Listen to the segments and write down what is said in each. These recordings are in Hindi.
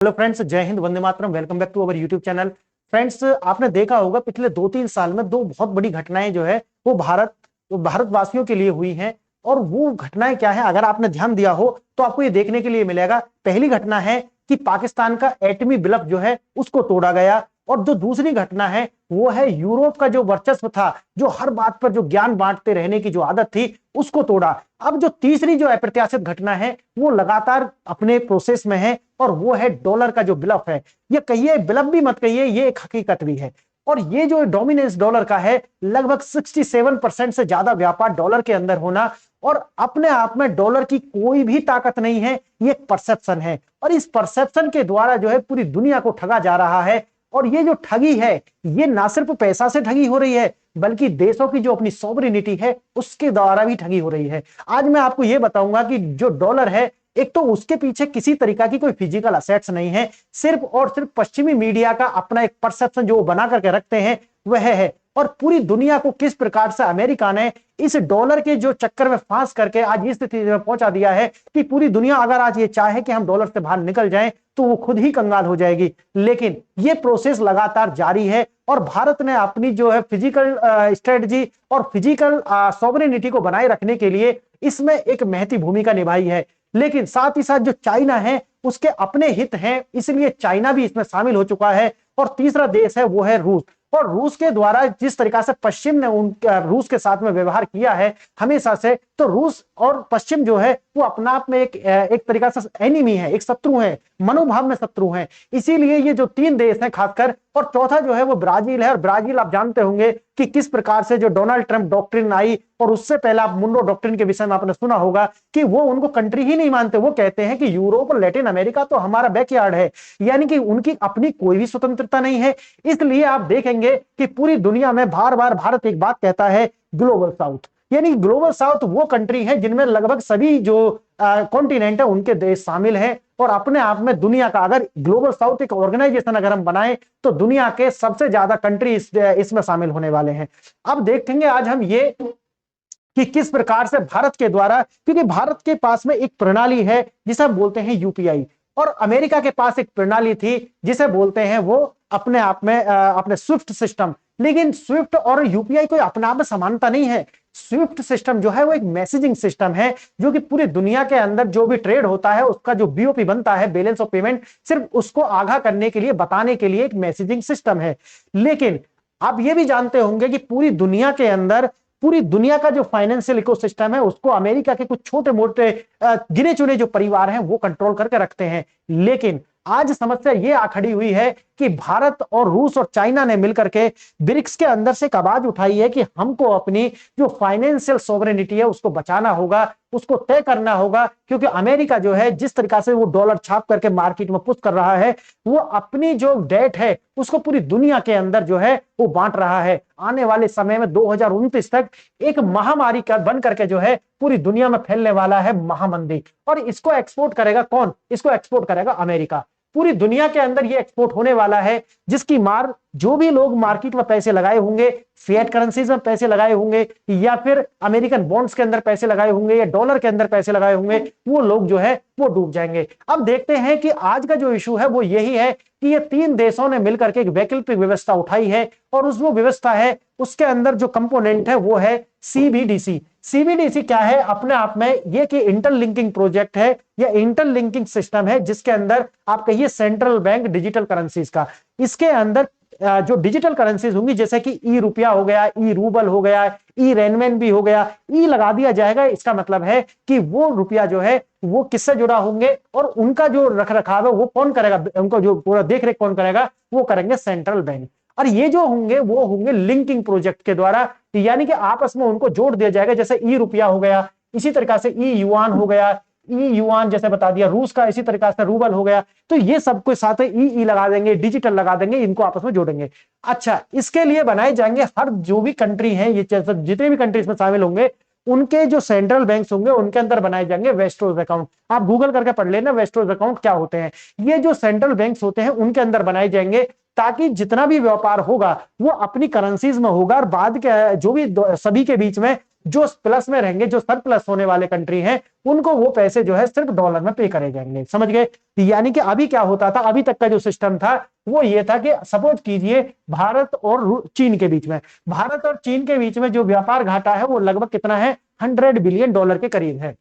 हेलो फ्रेंड्स, जय हिंद, वंदे मातरम। Welcome back to our YouTube channel. Friends, आपने देखा होगा पिछले 2-3 साल में दो बहुत बड़ी घटनाएं जो है वो भारतवासियों के लिए हुई हैं। और वो घटनाएं क्या है, अगर आपने ध्यान दिया हो तो आपको ये देखने के लिए मिलेगा। पहली घटना है कि पाकिस्तान का एटमी ब्लफ जो है उसको तोड़ा गया। और जो दूसरी घटना है वो है यूरोप का जो वर्चस्व था, जो हर बात पर जो ज्ञान बांटते रहने की जो आदत थी, उसको तोड़ा। अब जो तीसरी जो अप्रत्याशित घटना है वो लगातार अपने प्रोसेस में है, और वो है डॉलर का जो ब्लफ है। ये कहिए ब्लफ भी मत कहिए, ये एक हकीकत भी है। और ये जो डोमिनेंस डॉलर का है, लगभग 67% से ज्यादा व्यापार डॉलर के अंदर होना, और अपने आप में डॉलर की कोई भी ताकत नहीं है, ये एक परसेप्शन है। और इस परसेप्शन के द्वारा जो है पूरी दुनिया को ठगा जा रहा है। और ये जो ठगी है, ये ना सिर्फ पैसा से ठगी हो रही है, बल्कि देशों की जो अपनी सॉवरेनिटी है उसके द्वारा भी ठगी हो रही है। आज मैं आपको यह बताऊंगा कि जो डॉलर है, एक तो उसके पीछे किसी तरीका की कोई फिजिकल असेट्स नहीं है, सिर्फ और सिर्फ पश्चिमी मीडिया का अपना एक परसेप्शन जो वो बना करके रखते हैं वह है। और पूरी दुनिया को किस प्रकार से अमेरिका ने इस डॉलर के जो चक्कर में फांस करके आज इस स्थिति में पहुंचा दिया है कि पूरी दुनिया अगर आज ये चाहे कि हम डॉलर से बाहर निकल जाएं तो वो खुद ही कंगाल हो जाएगी। लेकिन ये प्रोसेस लगातार जारी है, और भारत ने अपनी जो है फिजिकल स्ट्रेटजी और फिजिकल सॉवरेनिटी को बनाए रखने के लिए इसमें एक महती भूमिका निभाई है। लेकिन साथ ही साथ जो चाइना है उसके अपने हित हैं, इसलिए चाइना भी इसमें शामिल हो चुका है। और तीसरा देश है वो है रूस। और रूस के द्वारा जिस तरीका से पश्चिम ने रूस के साथ में व्यवहार किया है हमेशा से, तो रूस और पश्चिम जो है वो अपना आप में एक तरीका से एनिमी है, एक शत्रु है, मनोभाव में शत्रु है। इसीलिए ये जो तीन देश हैं खासकर, और चौथा जो है वो ब्राजील है। और ब्राजील आप जानते होंगे कि किस प्रकार से जो डोनाल्ड ट्रंप डॉक्ट्रिन आई, और उससे पहले आप मुंडो डॉक्ट्रिन के विषय में आपने सुना होगा कि वो उनको कंट्री ही नहीं मानते। वो कहते हैं कि यूरोप और लैटिन अमेरिका तो हमारा बैकयार्ड है, यानी कि उनकी अपनी कोई भी स्वतंत्रता नहीं है। इसलिए आप देखेंगे कि पूरी दुनिया में बार बार भारत एक बात कहता है, ग्लोबल साउथ। यानी ग्लोबल साउथ वो कंट्री है जिनमें लगभग सभी जो कॉन्टिनेंट है उनके देश शामिल हैं। और अपने आप में दुनिया का अगर ग्लोबल साउथ एक ऑर्गेनाइजेशन अगर हम बनाएं तो दुनिया के सबसे ज्यादा कंट्री इसमें शामिल होने वाले हैं। अब देखेंगे आज हम ये कि किस प्रकार से भारत के द्वारा, क्योंकि भारत के पास में एक प्रणाली है जिसे हम बोलते हैं यूपीआई, और अमेरिका के पास एक प्रणाली थी जिसे बोलते हैं वो अपने आप में अपने स्विफ्ट सिस्टम। लेकिन स्विफ्ट और यूपीआई कोई अपने आप में समानता नहीं है। स्विफ्ट सिस्टम जो है वो एक मैसेजिंग सिस्टम है, जो कि पूरी दुनिया के अंदर जो भी ट्रेड होता है उसका जो बीओपी बनता है, बैलेंस ऑफ पेमेंट, सिर्फ उसको आगाह करने के लिए, बताने के लिए एक मैसेजिंग सिस्टम है। लेकिन आप ये भी जानते होंगे कि पूरी दुनिया के अंदर, पूरी दुनिया का जो फाइनेंशियल इकोसिस्टम है उसको अमेरिका के कुछ छोटे मोटे गिने चुने जो परिवार हैं वो कंट्रोल करके रखते हैं। लेकिन आज समस्या ये आ खड़ी हुई है कि भारत और रूस और चाइना ने मिलकर के ब्रिक्स के अंदर से एक आवाज उठाई है कि हमको अपनी जो फाइनेंशियल सॉवरेनिटी है उसको बचाना होगा, उसको तय करना होगा। क्योंकि अमेरिका जो है जिस तरीका से वो डॉलर छाप करके मार्केट में पुश कर रहा है, वो अपनी जो डेट है उसको पूरी दुनिया के अंदर जो है वो बांट रहा है। आने वाले समय में 2029 तक एक महामारी का बन करके जो है पूरी दुनिया में फैलने वाला है महामंदी। और इसको एक्सपोर्ट करेगा कौन? इसको एक्सपोर्ट करेगा अमेरिका। पूरी दुनिया के अंदर ये एक्सपोर्ट होने वाला है, जिसकी मार जो भी लोग मार्केट में पैसे लगाए होंगे, फिएट करेंसीज में पैसे लगाए होंगे, या फिर अमेरिकन बॉन्ड्स के अंदर पैसे लगाए होंगे, या डॉलर के अंदर पैसे लगाए होंगे, वो लोग जो है वो डूब जाएंगे। अब देखते हैं कि आज का जो इशू है वो यही है कि ये तीन देशों ने मिलकर के एक वैकल्पिक व्यवस्था उठाई है, और उस वो व्यवस्था है उसके अंदर जो कंपोनेंट है वो है सीबीडीसी। सीबीडीसी क्या है? अपने आप में ये कि इंटरलिंकिंग प्रोजेक्ट है या इंटरलिंकिंग सिस्टम है, जिसके अंदर आप कहिए सेंट्रल बैंक डिजिटल करेंसीज का। इसके अंदर जो डिजिटल करेंसीज होंगी, जैसे कि ई रुपया हो गया, ई रूबल हो गया, ई रेनमेन भी हो गया, ई लगा दिया जाएगा। इसका मतलब है कि वो रुपया जो है वो किससे जुड़ा होंगे, और उनका जो रख रखाव है वो कौन करेगा, उनको जो पूरा देख रेख कौन करेगा, वो करेंगे सेंट्रल बैंक। और ये जो होंगे वो होंगे लिंकिंग प्रोजेक्ट के द्वारा, यानी कि आपस में उनको जोड़ दिया जाएगा। जैसे ई रुपया हो गया, इसी तरीका से ई युआन हो गया, ई युआन जैसे बता दिया रूस का, इसी तरीका से रूबल हो गया। तो ये सबको साथ ई लगा देंगे, डिजिटल लगा देंगे, इनको आपस में जोड़ेंगे। अच्छा, इसके लिए बनाए जाएंगे हर जो भी कंट्री है, ये जितने भी कंट्री इसमें शामिल होंगे, उनके जो सेंट्रल बैंक्स होंगे उनके अंदर बनाए जाएंगे वेस्टर्न अकाउंट। आप गूगल करके पढ़ लेना वेस्टर्न अकाउंट क्या होते हैं। ये जो सेंट्रल बैंक्स होते हैं उनके अंदर बनाए जाएंगे, ताकि जितना भी व्यापार होगा वो अपनी करेंसीज में होगा, और बाद के जो भी सभी के बीच में जो प्लस में रहेंगे, जो सरप्लस होने वाले कंट्री हैं, उनको वो पैसे जो है सिर्फ डॉलर में पे करे जाएंगे। समझ गए? यानी कि अभी क्या होता था, अभी तक का जो सिस्टम था वो ये था कि सपोज कीजिए भारत और चीन के बीच में, भारत और चीन के बीच में जो व्यापार घाटा है वो लगभग कितना है, 100 बिलियन डॉलर के करीब है।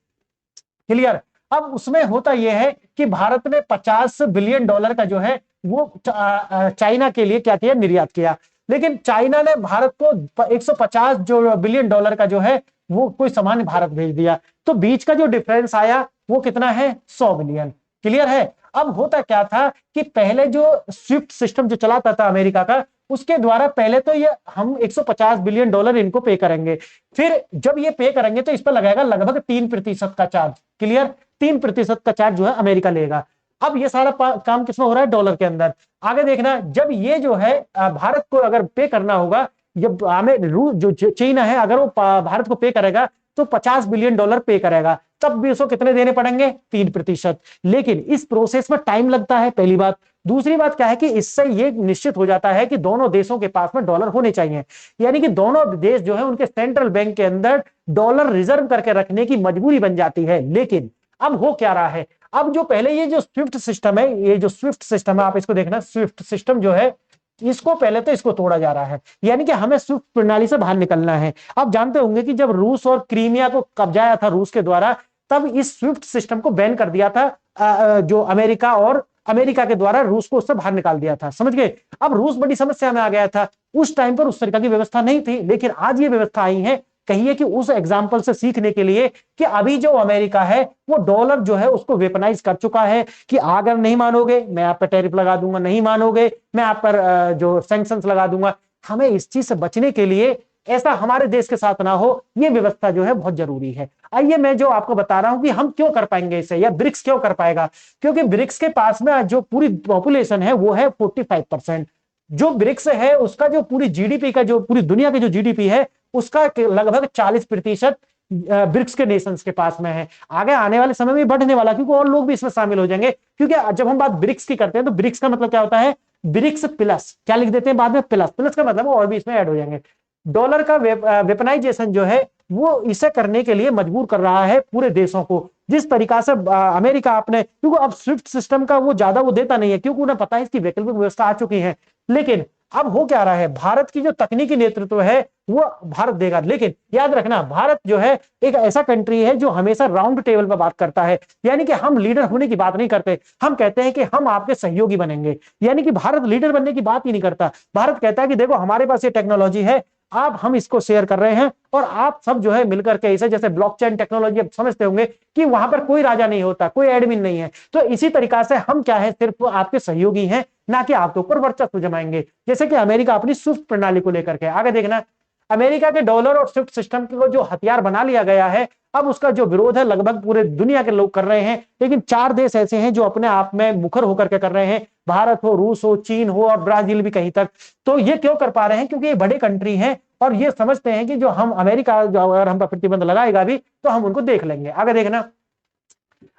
क्लियर? अब उसमें होता यह है कि भारत ने 50 बिलियन डॉलर का जो है वो चाइना के लिए क्या किया, निर्यात किया। लेकिन चाइना ने भारत को 150 जो बिलियन डॉलर का जो है वो कोई सामान भारत भेज दिया, तो बीच का जो डिफरेंस आया वो कितना है, 100 बिलियन। क्लियर है? अब होता क्या था कि पहले जो स्विफ्ट सिस्टम जो चलाता था अमेरिका का, उसके द्वारा पहले तो ये हम 150 बिलियन डॉलर इनको पे करेंगे, फिर जब ये पे करेंगे तो इस पर लगाएगा लगभग 3% का चार्ज। क्लियर? 3% का चार्ज जो है अमेरिका लेगा। अब ये सारा काम किसमें हो रहा है, डॉलर के अंदर। आगे देखना, जब ये जो है भारत को अगर पे करना होगा, जब हमें जो चीन है अगर वो भारत को पे करेगा तो 50 बिलियन डॉलर पे करेगा, तब भी उसको कितने देने पड़ेंगे, 3%। लेकिन इस प्रोसेस में टाइम लगता है, पहली बात। दूसरी बात क्या है कि इससे ये निश्चित हो जाता है कि दोनों देशों के पास में डॉलर होने चाहिए, यानी कि दोनों देश जो है उनके सेंट्रल बैंक के अंदर डॉलर रिजर्व करके रखने की मजबूरी बन जाती है। लेकिन अब हो क्या रहा है, अब जो पहले ये जो स्विफ्ट सिस्टम है, ये जो स्विफ्ट सिस्टम है, आप इसको देखना, स्विफ्ट सिस्टम जो है इसको पहले तो इसको तोड़ा जा रहा है, यानी कि हमें स्विफ्ट प्रणाली से बाहर निकलना है। आप जानते होंगे कि जब रूस और क्रीमिया को कब्जाया था रूस के द्वारा, तब इस स्विफ्ट सिस्टम को बैन कर दिया था जो अमेरिका, और अमेरिका के द्वारा रूस को उससे बाहर निकाल दिया था। समझ गए? अब रूस बड़ी समस्या में आ गया था, उस टाइम पर उस तरह की व्यवस्था नहीं थी, लेकिन आज ये व्यवस्था आई है, कहिए कि उस एग्जाम्पल से सीखने के लिए कि अभी जो अमेरिका है वो डॉलर जो है उसको वेपनाइज कर चुका है कि अगर नहीं मानोगे मैं आप पर टैरिफ लगा दूंगा, नहीं मानोगे मैं आप पर जो सैंक्शंस लगा दूंगा। हमें इस चीज से बचने के लिए, ऐसा हमारे देश के साथ ना हो, ये व्यवस्था जो है बहुत जरूरी है। आइए मैं जो आपको बता रहा हूं कि हम क्यों कर पाएंगे इसे, या ब्रिक्स क्यों कर पाएगा। क्योंकि ब्रिक्स के पास में जो पूरी पॉपुलेशन है वो है 45%। जो ब्रिक्स है उसका जो पूरी जीडीपी का, जो पूरी दुनिया की जो जीडीपी है उसका लगभग 40% ब्रिक्स के नेशंस के पास में है। आगे आने वाले समय में बढ़ने वाला, क्योंकि और लोग भी इसमें शामिल हो जाएंगे। क्योंकि जब हम बात ब्रिक्स की करते हैं तो ब्रिक्स का मतलब क्या होता है, ब्रिक्स प्लस, क्या लिख देते हैं बाद में, प्लस। प्लस का मतलब और भी इसमें ऐड हो जाएंगे। डॉलर का वेपनाइजेशन जो है वो इसे करने के लिए मजबूर कर रहा है पूरे देशों को। जिस तरीका से अमेरिका आपने, क्योंकि अब स्विफ्ट सिस्टम का वो ज्यादा वो देता नहीं है, क्योंकि उन्हें पता है इसकी वैकल्पिक व्यवस्था आ चुकी है। लेकिन अब हो क्या रहा है, भारत की जो तकनीकी नेतृत्व है वो भारत देगा। लेकिन याद रखना, भारत जो है एक ऐसा कंट्री है जो हमेशा राउंड टेबल पर बात करता है, यानी कि हम लीडर होने की बात नहीं करते, हम कहते हैं कि हम आपके सहयोगी बनेंगे। यानी कि भारत लीडर बनने की बात ही नहीं करता। भारत कहता है कि देखो हमारे पास ये टेक्नोलॉजी है, आप हम इसको शेयर कर रहे हैं, और आप सब जो है मिलकर के इसे, जैसे ब्लॉकचेन टेक्नोलॉजी आप समझते होंगे कि वहां पर कोई राजा नहीं होता, कोई एडमिन नहीं है, तो इसी तरीका से हम क्या है, सिर्फ आपके सहयोगी हैं, ना कि आपके ऊपर वर्चस्व जमाएंगे। जैसे कि अमेरिका अपनी स्विफ्ट प्रणाली को लेकर के। आगे देखना, अमेरिका के डॉलर और स्विफ्ट सिस्टम को जो हथियार बना लिया गया है, अब उसका जो विरोध है लगभग पूरे दुनिया के लोग कर रहे हैं। लेकिन 4 देश ऐसे हैं जो अपने आप में मुखर होकर के कर रहे हैं, भारत हो, रूस हो, चीन हो, और ब्राजील भी कहीं तक। तो ये क्यों कर पा रहे हैं, क्योंकि ये बड़े कंट्री हैं और ये समझते हैं कि जो हम अमेरिका जो अगर हम पर प्रतिबंध लगाएगा भी तो हम उनको देख लेंगे। आगे देखना,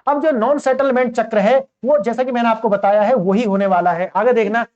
अब जो नॉन सेटलमेंट चक्र है वो जैसा कि मैंने आपको बताया है वही होने वाला है। आगे देखना,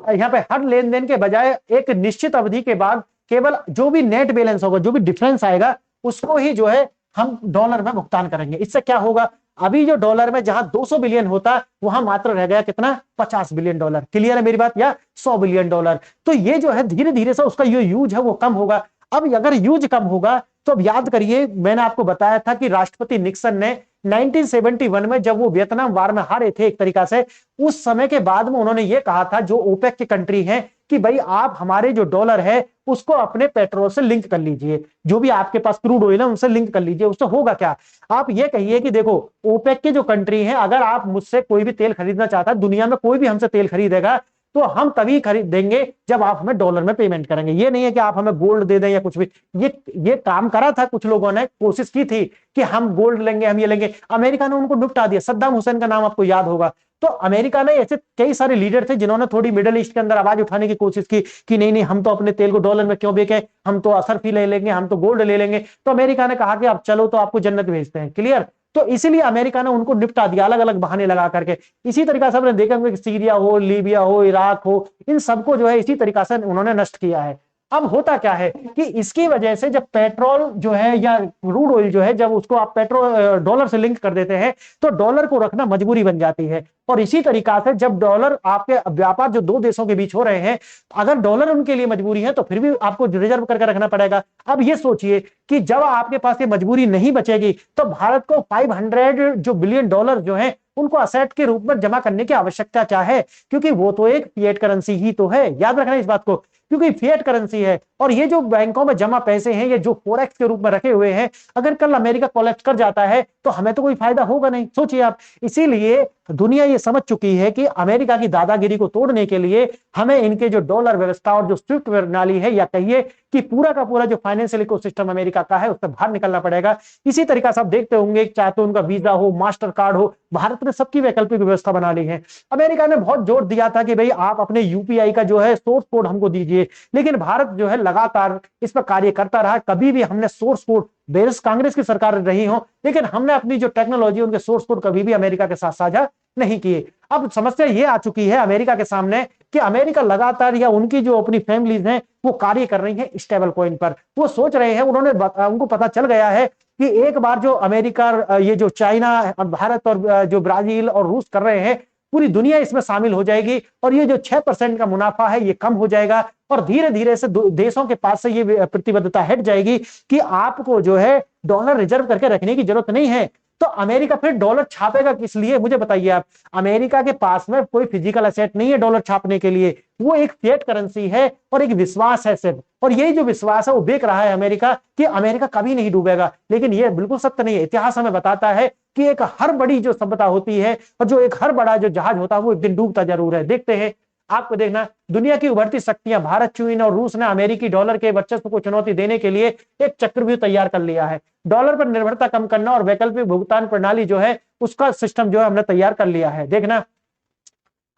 यहाँ पे हर लेन देन के बजाय एक निश्चित अवधि के बाद केवल जो भी नेट बैलेंस होगा, जो भी डिफरेंस आएगा, उसको ही जो है हम डॉलर में भुगतान करेंगे। इससे क्या होगा, अभी जो डॉलर में जहां 200 बिलियन होता वहां मात्र रह गया कितना, 50 बिलियन डॉलर। क्लियर है मेरी बात, या 100 बिलियन डॉलर। तो ये जो है धीरे धीरे से उसका जो यूज है वो कम होगा। अब अगर यूज कम होगा तो अब याद करिए, मैंने आपको बताया था कि राष्ट्रपति निक्सन ने 1971 में जब वो वियतनाम वार में हारे थे एक तरीका से, उस समय के बाद में उन्होंने ये कहा था जो ओपेक की कंट्री हैं कि भाई आप हमारे जो डॉलर है उसको अपने पेट्रोल से लिंक कर लीजिए, जो भी आपके पास क्रूड ऑयल है उनसे लिंक कर लीजिए। उससे होगा क्या, आप ये कहिए कि देखो ओपेक की जो कंट्री है, अगर आप मुझसे कोई भी तेल खरीदना चाहता है, दुनिया में कोई भी हमसे तेल खरीदेगा तो हम तभी खरीद देंगे जब आप हमें डॉलर में पेमेंट करेंगे। ये नहीं है कि आप हमें गोल्ड दे दें या कुछ भी। ये काम करा था, कुछ लोगों ने कोशिश की थी कि हम गोल्ड लेंगे, हम ये लेंगे, अमेरिका ने उनको निपटा दिया। सद्दाम हुसैन का नाम आपको याद होगा। तो अमेरिका ने, ऐसे कई सारे लीडर थे जिन्होंने थोड़ी मिडिल ईस्ट के अंदर आवाज उठाने की कोशिश की कि नहीं नहीं, हम तो अपने तेल को डॉलर में क्यों बेचें, हम तो असरफी ले लेंगे, हम तो गोल्ड ले लेंगे। तो अमेरिका ने कहा कि अब चलो तो आपको जन्नत भेजते हैं। क्लियर। तो इसीलिए अमेरिका ने उनको निपटा दिया अलग अलग बहाने लगा करके। इसी तरीका से हमने देखा कि सीरिया हो, लीबिया हो, इराक हो, इन सबको जो है इसी तरीका से उन्होंने नष्ट किया है। अब होता क्या है कि इसकी वजह से जब पेट्रोल जो है या क्रूड ऑयल जो है, जब उसको आप पेट्रोल डॉलर से लिंक कर देते हैं तो डॉलर को रखना मजबूरी बन जाती है। और इसी तरीका से जब डॉलर आपके व्यापार जो दो देशों के बीच हो रहे हैं, अगर डॉलर उनके लिए मजबूरी है तो फिर भी आपको रिजर्व करके रखना पड़ेगा। अब ये सोचिए कि जब आपके पास ये मजबूरी नहीं बचेगी तो भारत को 500 जो बिलियन डॉलर जो है उनको असेट के रूप में जमा करने की आवश्यकता क्या है, क्योंकि वो तो एक फिएट करेंसी ही तो है। याद रखना इस बात को, क्योंकि फिएट करेंसी है। और ये जो बैंकों में जमा पैसे हैं, ये जो फोरेक्स के रूप में रखे हुए हैं, अगर कल अमेरिका कोलैप्स कर जाता है तो हमें तो कोई फायदा होगा नहीं, सोचिए आप। इसीलिए दुनिया ये समझ चुकी है कि अमेरिका की दादागिरी को तोड़ने के लिए हमें इनके जो डॉलर व्यवस्था और जो स्विफ्ट प्रणाली है, या कहिए कि पूरा का पूरा जो फाइनेंशियल इकोसिस्टम अमेरिका का है, उससे बाहर निकलना पड़ेगा। इसी तरीका से आप देखते होंगे, चाहे तो उनका वीजा हो, मास्टर कार्ड हो, भारत ने सबकी वैकल्पिक व्यवस्था बना ली है। अमेरिका ने बहुत जोर दिया था कि भाई आप अपने यूपीआई का जो है सोर्स कोड हमको दीजिए, लेकिन भारत जो है लगातार इस पर कार्य करता रहा। कभी भी हमने सोर्स कोड, बेशक कांग्रेस की सरकार रही हो, लेकिन हमने अपनी जो टेक्नोलॉजी, उनके सोर्स कोड कभी भी अमेरिका के साथ साझा नहीं किए। अब समस्या ये आ चुकी है अमेरिका के सामने कि अमेरिका लगातार, या उनकी जो अपनी फैमिलीज हैं वो कार्य कर रही हैं स्टेबल कॉइन पर। वो सोच रहे हैं, उनको पता चल गया है कि एक बार जो अमेरिका, ये जो चाइना, भारत और जो ब्राजील और रूस कर रहे हैं, पूरी दुनिया इसमें शामिल हो जाएगी और ये जो 6% का मुनाफा है ये कम हो जाएगा और धीरे धीरे से देशों के पास से ये प्रतिबद्धता हट जाएगी कि आपको जो है डॉलर रिजर्व करके रखने की जरूरत नहीं है। तो अमेरिका फिर डॉलर छापेगा किस लिए, मुझे बताइए आप। अमेरिका के पास में कोई फिजिकल एसेट नहीं है डॉलर छापने के लिए, वो एक फिएट करेंसी है और एक विश्वास है सिर्फ। और यही जो विश्वास है वो बेच रहा है अमेरिका कि अमेरिका कभी नहीं डूबेगा, लेकिन ये बिल्कुल सत्य नहीं है। इतिहास हमें बताता है कि एक हर बड़ी जो सभ्यता होती है और जो एक हर बड़ा जो जहाज होता है वो एक दिन डूबता जरूर है। देखते हैं, आपको देखना, दुनिया की उभरती शक्तियां भारत, चीन और रूस ने अमेरिकी डॉलर के वर्चस्व को चुनौती देने के लिए एक चक्रव्यूह तैयार कर लिया है। डॉलर पर निर्भरता कम करना और वैकल्पिक भुगतान प्रणाली जो है उसका सिस्टम जो है हमने तैयार कर लिया है। देखना,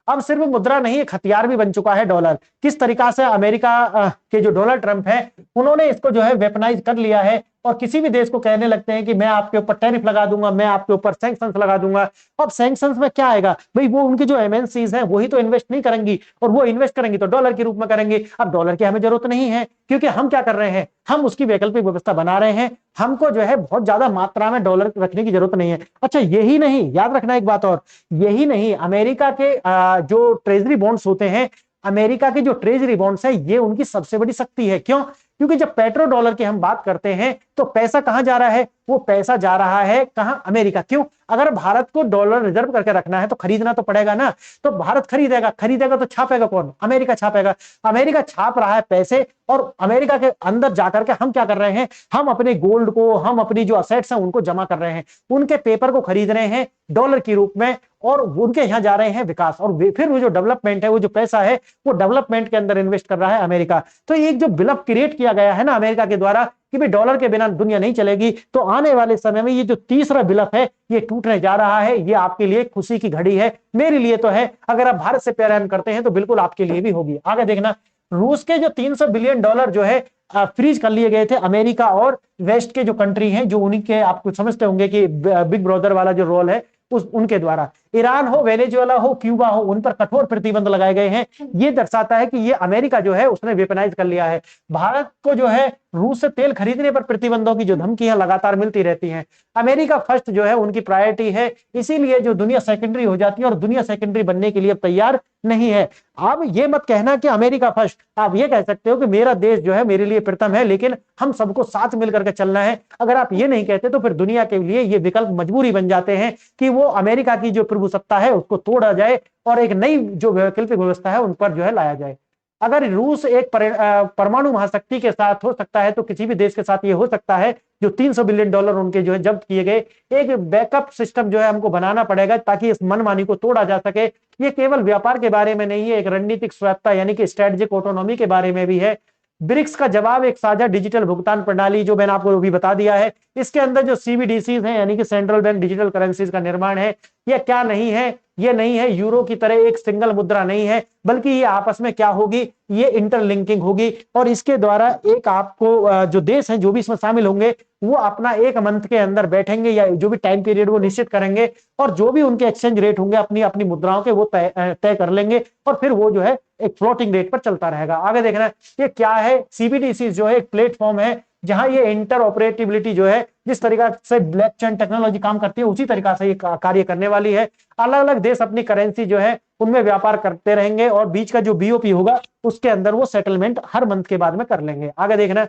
अब सिर्फ मुद्रा नहीं, एक हथियार भी बन चुका है डॉलर। किस तरीका से अमेरिका के जो डोनाल्ड ट्रंप है उन्होंने इसको जो है वेपनाइज कर लिया है और किसी भी देश को कहने लगते हैं कि मैं आपके ऊपर टैरिफ लगा दूंगा, मैं आपके ऊपर सैंक्शंस लगा दूंगा। अब सैंक्शंस में क्या आएगा भाई, वो उनकी जो एमएनसीज हैं वही तो इन्वेस्ट नहीं करेंगी, और वो इन्वेस्ट करेंगी तो डॉलर के रूप में करेंगे। अब डॉलर की हमें जरूरत नहीं है, क्योंकि हम क्या कर रहे हैं, हम उसकी वैकल्पिक व्यवस्था बना रहे हैं। हमको जो है बहुत ज्यादा मात्रा में डॉलर रखने की जरूरत नहीं है। अच्छा, यही नहीं, याद रखना एक बात और, यही नहीं, अमेरिका के जो ट्रेजरी बॉन्ड्स होते हैं, अमेरिका के जो ट्रेजरी बॉन्ड्स है ये उनकी सबसे बड़ी शक्ति है। क्यों? क्योंकि जब पेट्रो डॉलर की हम बात करते हैं तो पैसा कहां जा रहा है, वो पैसा जा रहा है कहां, अमेरिका। क्यों? अगर भारत को डॉलर रिजर्व करके रखना है तो खरीदना तो पड़ेगा ना, तो भारत खरीदेगा, खरीदेगा तो छापेगा कौन, अमेरिका छापेगा। अमेरिका छाप रहा है पैसे, और अमेरिका के अंदर जाकर के हम क्या कर रहे हैं, हम अपने गोल्ड को, हम अपनी जो असेट्स हैं उनको जमा कर रहे हैं, उनके पेपर को खरीद रहे हैं डॉलर के रूप में, और उनके यहां जा रहे हैं विकास, और फिर वो जो डेवलपमेंट है, वो जो पैसा है वो डेवलपमेंट के अंदर इन्वेस्ट कर रहा है अमेरिका। तो एक जो बिलअप क्रिएट किया गया है ना अमेरिका के द्वारा कि भाई डॉलर के बिना दुनिया नहीं चलेगी, तो आने वाले समय में ये जो तीसरा बिलअप है ये टूटने जा रहा है। ये आपके लिए खुशी की घड़ी है, मेरे लिए तो है। अगर आप भारत से प्यार करते हैं तो बिल्कुल आपके लिए भी होगी। आगे देखना, रूस के जो 300 बिलियन डॉलर जो है फ्रीज कर लिए गए थे, अमेरिका और वेस्ट के जो कंट्री हैं, जो उन्हीं के, आपको समझते होंगे कि बिग ब्रदर वाला जो रोल है उनके द्वारा, ईरान हो, वेनेजुएला हो, क्यूबा हो, उन पर कठोर प्रतिबंध लगाए गए हैं। ये दर्शाता है कि ये अमेरिका जो है उसने वेपनाइज कर लिया है। भारत को जो है रूस से तेल खरीदने पर प्रतिबंधों की जो धमकियां लगातार मिलती रहती हैं। अमेरिका फर्स्ट जो है उनकी प्रायोरिटी है, इसीलिए जो दुनिया सेकेंडरी हो जाती है, और दुनिया सेकेंडरी बनने के लिए अब तैयार नहीं है। अब ये मत कहना कि अमेरिका फर्स्ट, आप ये कह सकते हो कि मेरा देश जो है मेरे लिए प्रथम है, लेकिन हम सबको साथ मिलकर के चलना है। अगर आप ये नहीं कहते तो फिर दुनिया के लिए ये विकल्प मजबूरी बन जाते हैं कि वो अमेरिका की जो प्रभुसत्ता है उसको तोड़ा जाए और एक नई जो वैकल्पिक व्यवस्था है उन पर जो है लाया जाए। अगर रूस एक परमाणु महाशक्ति के साथ हो सकता है तो किसी भी देश के साथ ये हो सकता है। जो 300 बिलियन डॉलर उनके जो है जब्त किए गए, एक बैकअप सिस्टम जो है हमको बनाना पड़ेगा ताकि इस मनमानी को तोड़ा जा सके। ये केवल व्यापार के बारे में नहीं है, एक रणनीतिक स्वायत्ता यानी कि स्ट्रेटेजिक ऑटोनॉमी के बारे में भी है। ब्रिक्स का जवाब एक साझा डिजिटल भुगतान प्रणाली, जो मैंने आपको अभी बता दिया है। इसके अंदर जो सीबीडीसी हैं यानी कि सेंट्रल बैंक डिजिटल करेंसीज का निर्माण है, यह क्या नहीं है, ये नहीं है यूरो की तरह एक सिंगल मुद्रा नहीं है, बल्कि ये आपस में क्या होगी, ये इंटरलिंकिंग होगी। और इसके द्वारा एक आपको जो देश हैं जो भी इसमें शामिल होंगे वो अपना एक मंथ के अंदर बैठेंगे या जो भी टाइम पीरियड वो निश्चित करेंगे, और जो भी उनके एक्सचेंज रेट होंगे अपनी अपनी मुद्राओं के वो तय कर लेंगे, और फिर वो जो है एक फ्लोटिंग रेट पर चलता रहेगा। आगे देखना ये क्या है, सीबीडीसी जो है एक प्लेटफॉर्म है जहां ये इंटर ऑपरेटिबिलिटी जो है, जिस तरीका से ब्लॉकचेन टेक्नोलॉजी काम करती है उसी तरीका से ये कार्य करने वाली है। अलग अलग देश अपनी करेंसी जो है उनमें व्यापार करते रहेंगे, और बीच का जो बीओपी होगा उसके अंदर वो सेटलमेंट हर मंथ के बाद में कर लेंगे। आगे देखना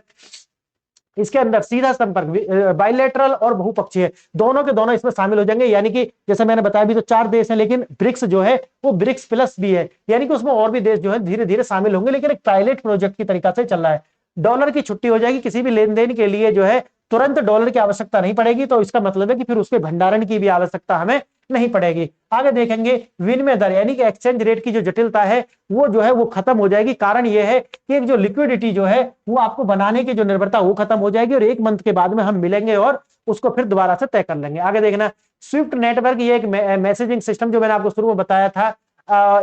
इसके अंदर सीधा संपर्क बायलैटरल और बहुपक्षीय दोनों के दोनों इसमें शामिल हो जाएंगे। यानी कि जैसे मैंने बताया भी तो 4 देश हैं, लेकिन ब्रिक्स जो है वो ब्रिक्स प्लस भी है, यानी कि उसमें और भी देश जो है धीरे धीरे शामिल होंगे, लेकिन एक पायलट प्रोजेक्ट की तरीका से चल रहा है। डॉलर की छुट्टी हो जाएगी, किसी भी लेन देन के लिए जो है तुरंत डॉलर की आवश्यकता नहीं पड़ेगी, तो इसका मतलब है कि फिर उसके भंडारण की भी आवश्यकता हमें नहीं पड़ेगी। आगे देखेंगे विनिमय दर यानी कि एक्सचेंज रेट की जो जटिलता है वो जो है वो खत्म हो जाएगी। कारण ये है कि एक जो लिक्विडिटी जो है वो आपको बनाने की जो निर्भरता वो खत्म हो जाएगी, और एक मंथ के बाद में हम मिलेंगे और उसको फिर दोबारा से तय कर लेंगे। आगे देखना स्विफ्ट नेटवर्क, ये एक मैसेजिंग सिस्टम जो मैंने आपको शुरू में बताया था,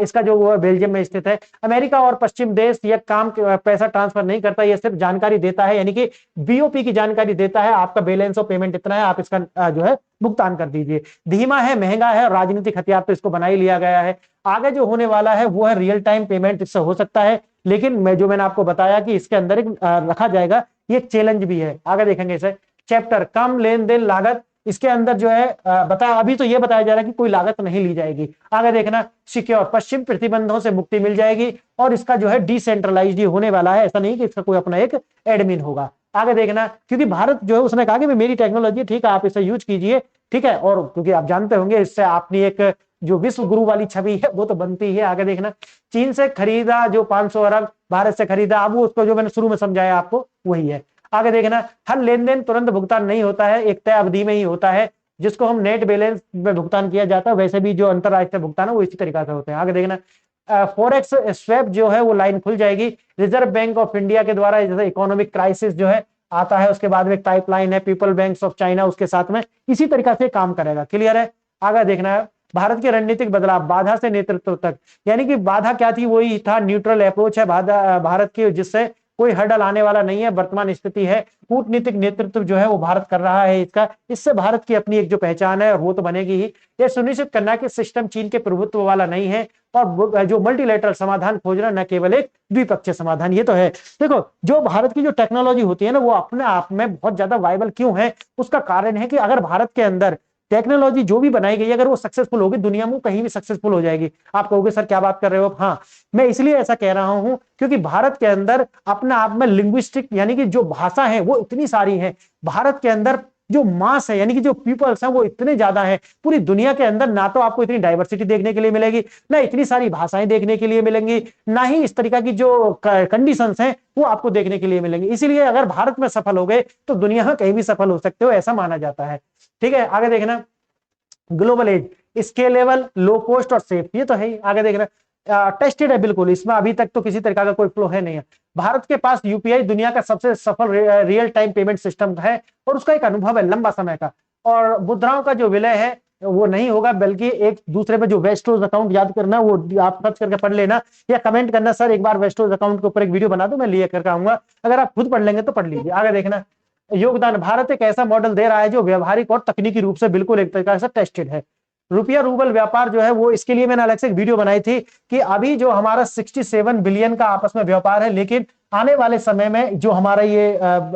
इसका जो वो बेल्जियम में स्थित है। अमेरिका और पश्चिम देश ये काम पैसा ट्रांसफर नहीं करता, ये सिर्फ जानकारी देता है, यानी कि बीओपी की जानकारी देता है, आपका बैलेंस ऑफ पेमेंट इतना है, आप इसका जो है भुगतान कर दीजिए। धीमा है, महंगा है, राजनीतिक हथियार तो इसको बना ही लिया गया है। आगे जो होने वाला है वो है रियल टाइम पेमेंट, इससे हो सकता है, लेकिन मैंने आपको बताया कि इसके अंदर एक रखा जाएगा, ये चैलेंज भी है। आगे देखेंगे इसे चैप्टर कम लेन देन लागत, इसके अंदर जो है अभी तो ये बताया जा रहा है कि कोई लागत नहीं ली जाएगी। आगे देखना सिक्योर, पश्चिम प्रतिबंधों से मुक्ति मिल जाएगी, और इसका जो है डिसेंट्रलाइज्ड होने वाला है, ऐसा नहीं कि इसका कोई अपना एक एडमिन होगा। आगे देखना क्योंकि भारत जो है उसने कहा कि मेरी टेक्नोलॉजी ठीक है आप इसे यूज कीजिए, ठीक है, और क्योंकि आप जानते होंगे इससे आपने एक जो विश्व गुरु वाली छवि है वो तो बनती है। आगे देखना चीन से खरीदा जो 500 अरब, भारत से खरीदा, अब वो उसको जो मैंने शुरू में समझाया आपको वही है। आगे देखना हर लेन देन तुरंत भुगतान नहीं होता है, एक तय अवधि में ही होता है, जिसको हम नेट बैलेंस में भुगतान किया जाता है, वैसे भी जो अंतरराष्ट्रीय भुगतान है वो इसी तरीका से होते हैं। आगे देखना फॉरेक्स स्वैप जो है वो लाइन खुल जाएगी रिजर्व बैंक ऑफ इंडिया के द्वारा, जैसे इकोनॉमिक क्राइसिस जो है आता है उसके बाद में एक पाइपलाइन है पीपल बैंक ऑफ चाइना, उसके साथ में इसी तरीका से काम करेगा। क्लियर है। आगे देखना है भारत के रणनीतिक बदलाव, बाधा से नेतृत्व तक, यानी कि बाधा क्या थी, वही था न्यूट्रल अप्रोच है भारत की, जिससे कोई हर्डल आने वाला नहीं है। वर्तमान स्थिति है कूटनीतिक नेतृत्व जो है वो भारत कर रहा है इसका, इससे भारत की अपनी एक जो पहचान है वो तो बनेगी ही। यह सुनिश्चित करना कि सिस्टम चीन के प्रभुत्व वाला नहीं है, और जो मल्टीलेटरल समाधान खोजना, न केवल एक द्विपक्षीय समाधान। ये तो है। देखो जो भारत की जो टेक्नोलॉजी होती है ना वो अपने आप में बहुत ज्यादा वायबल क्यों है, उसका कारण है कि अगर भारत के अंदर टेक्नोलॉजी जो भी बनाई गई अगर वो सक्सेसफुल होगी, दुनिया में कहीं भी सक्सेसफुल हो जाएगी। आप कहोगे सर क्या बात कर रहे हो। हाँ, मैं इसलिए ऐसा कह रहा हूं क्योंकि भारत के अंदर अपने आप में लिंग्विस्टिक यानी कि जो भाषा है वो इतनी सारी है, भारत के अंदर जो मास है यानी कि जो पीपल्स हैं वो इतने ज्यादा है। पूरी दुनिया के अंदर ना तो आपको इतनी डाइवर्सिटी देखने के लिए मिलेगी, ना इतनी सारी भाषाएं देखने के लिए मिलेंगी, ना ही इस तरीका की जो कंडीशंस हैं वो आपको देखने के लिए मिलेंगी। इसीलिए अगर भारत में सफल हो गए तो दुनिया में कहीं भी सफल हो सकते हो, ऐसा माना जाता है। ठीक है। आगे देखना global edge, scalable, low cost और सेफ, ये तो है ही। आगे देखना टेस्टेड है बिल्कुल, इसमें अभी तक तो किसी तरीका का कोई फ्लो है नहीं है। भारत के पास यूपीआई दुनिया का सबसे सफल रियल टाइम पेमेंट सिस्टम है, और उसका एक अनुभव है लंबा समय का, और मुद्राओं का जो विलय है वो नहीं होगा, बल्कि एक दूसरे पे जो वेस्टोज अकाउंट याद करना वो आप सर्च करके पढ़ लेना, या कमेंट करना सर एक बार वेस्टोज अकाउंट के ऊपर एक वीडियो बना दो, मैं लिए करके आऊंगा। अगर आप खुद पढ़ लेंगे तो पढ़ लीजिए। आगे देखना योगदान, भारत एक ऐसा मॉडल दे रहा है जो व्यवहारिक और तकनीकी रूप से बिल्कुल एक तरीके से टेस्टेड है। रुपया रूबल व्यापार जो है वो, इसके लिए मैंने अलग से एक वीडियो बनाई थी कि अभी जो हमारा 67 बिलियन का आपस में व्यापार है, लेकिन आने वाले समय में जो हमारा ये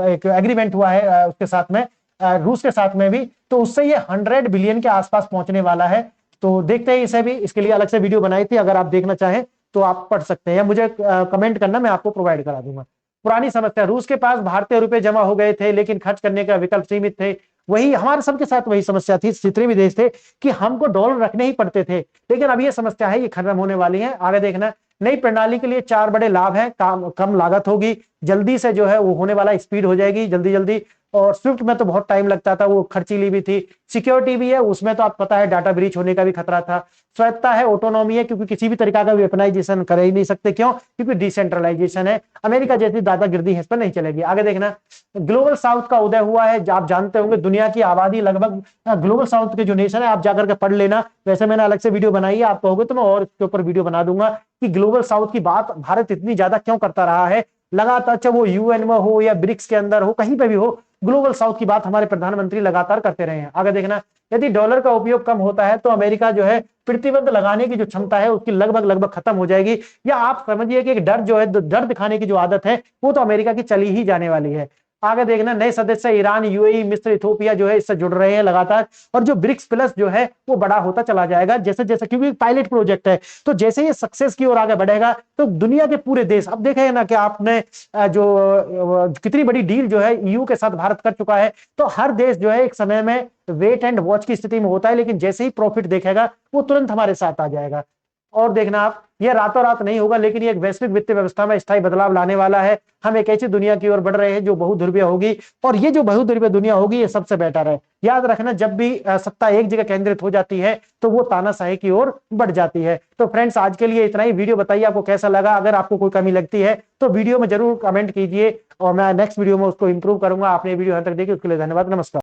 एक एग्रीमेंट हुआ है उसके साथ में रूस के साथ में भी, तो उससे ये 100 बिलियन के आसपास पहुंचने वाला है। तो देखते हैं इसे भी, इसके लिए अलग से वीडियो बनाई थी, अगर आप देखना चाहें तो आप पढ़ सकते हैं, या मुझे कमेंट करना, मैं आपको प्रोवाइड करा दूंगा। पुरानी समस्या, रूस के पास भारतीय रुपए जमा हो गए थे लेकिन खर्च करने का विकल्प सीमित थे। वही हमारे सबके साथ वही समस्या थी, जितने भी देश थे, कि हमको डॉलर रखने ही पड़ते थे, लेकिन अब ये समस्या है ये खत्म होने वाली है। आगे देखना नई प्रणाली के लिए 4 बड़े लाभ हैं, कम लागत होगी, जल्दी से जो है वो होने वाला स्पीड हो जाएगी जल्दी जल्दी, और स्विफ्ट में तो बहुत टाइम लगता था, वो खर्चीली भी थी। सिक्योरिटी भी है उसमें, तो आप पता है डाटा ब्रीच होने का भी खतरा था। स्वायत्ता है, ऑटोनॉमी है, क्योंकि किसी भी तरीका का वेपनाइजेशन कर ही नहीं सकते। क्यों? क्योंकि डिसेंट्रलाइजेशन है। अमेरिका जैसी दादागिर्दी है, इस पर नहीं चलेगी। आगे देखना, ग्लोबल साउथ का उदय हुआ है। आप जानते होंगे दुनिया की आबादी लगभग, ग्लोबल साउथ के जो नेशन है आप जाकर के पढ़ लेना, वैसे मैंने अलग से वीडियो बनाई है, आप कहोगे तो मैं और इसके ऊपर वीडियो बना दूंगा कि ग्लोबल साउथ की बात भारत इतनी ज्यादा क्यों करता रहा है लगातार, चाहे वो यूएन में हो या ब्रिक्स के अंदर हो, कहीं पे भी हो, ग्लोबल साउथ की बात हमारे प्रधानमंत्री लगातार करते रहे हैं। आगे देखना, यदि डॉलर का उपयोग कम होता है तो अमेरिका जो है प्रतिबंध लगाने की जो क्षमता है उसकी लगभग लगभग खत्म हो जाएगी। या आप समझिए कि एक डर जो है, डर दिखाने की जो आदत है वो तो अमेरिका की चली ही जाने वाली है। आगे देखना, नए सदस्य ईरान, यूएई, मिस्र, इथोपिया जो है इससे जुड़ रहे हैं लगातार, और जो ब्रिक्स प्लस जो है वो बड़ा होता चला जाएगा जैसे जैसे, क्योंकि पायलट प्रोजेक्ट है, तो जैसे ये सक्सेस की ओर आगे बढ़ेगा तो दुनिया के पूरे देश, अब देखे ना कि आपने कितनी बड़ी डील जो है ईयू के साथ भारत कर चुका है, तो हर देश जो है एक समय में वेट एंड वॉच की स्थिति में होता है, लेकिन जैसे ही प्रॉफिट देखेगा वो तुरंत हमारे साथ आ जाएगा। और देखना आप, ये रातों रात नहीं होगा, लेकिन ये एक वैश्विक वित्तीय व्यवस्था में स्थायी बदलाव लाने वाला है। हम एक ऐसी दुनिया की ओर बढ़ रहे हैं जो बहुध्रुवीय होगी, और ये जो बहुध्रुवीय दुनिया होगी ये सबसे बेटर है। याद रखना, जब भी सत्ता एक जगह केंद्रित हो जाती है तो वो तानाशाही की ओर बढ़ जाती है। तो फ्रेंड्स, आज के लिए इतना ही। वीडियो बताइए आपको कैसा लगा। अगर आपको कोई कमी लगती है तो वीडियो में जरूर कमेंट कीजिए, और मैं नेक्स्ट वीडियो में उसको इंप्रूव करूंगा। आपने वीडियो यहाँ तक देखी उसके लिए धन्यवाद। नमस्कार।